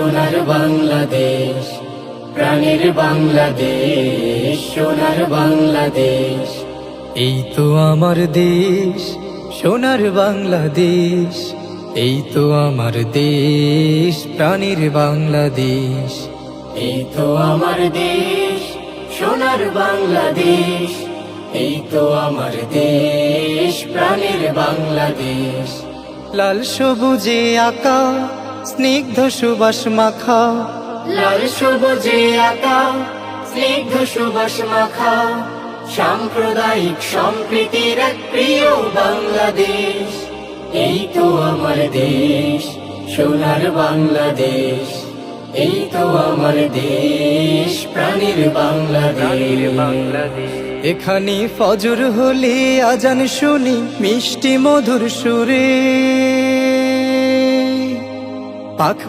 সোনার বাংলাদেশ, প্রাণের বাংলাদেশ, সোনার বাংলাদেশ। এই তো আমার দেশ, সোনার বাংলাদেশ। এই তো আমার দেশ, প্রাণের বাংলাদেশ। এই তো আমার দেশ, সোনার বাংলাদেশ। এই তো আমার দেশ, প্রাণের বাংলাদেশ। লাল সবুজে আঁকা, স্নিগ্ধ সুবাস মাখা। লাল সবুজে আঁকা, স্নিগ্ধ সুবাস মাখা। সাম্প্রদায়িক সম্প্রীতির এক প্রিয় বাংলাদেশ। এই তো আমার দেশ, সোনার বাংলাদেশ। এই তো আমার দেশ, প্রাণের বাংলাদেশ। এখানে ফজর হলে আজান শুনি মিষ্টি মধুর সুরে। পাখ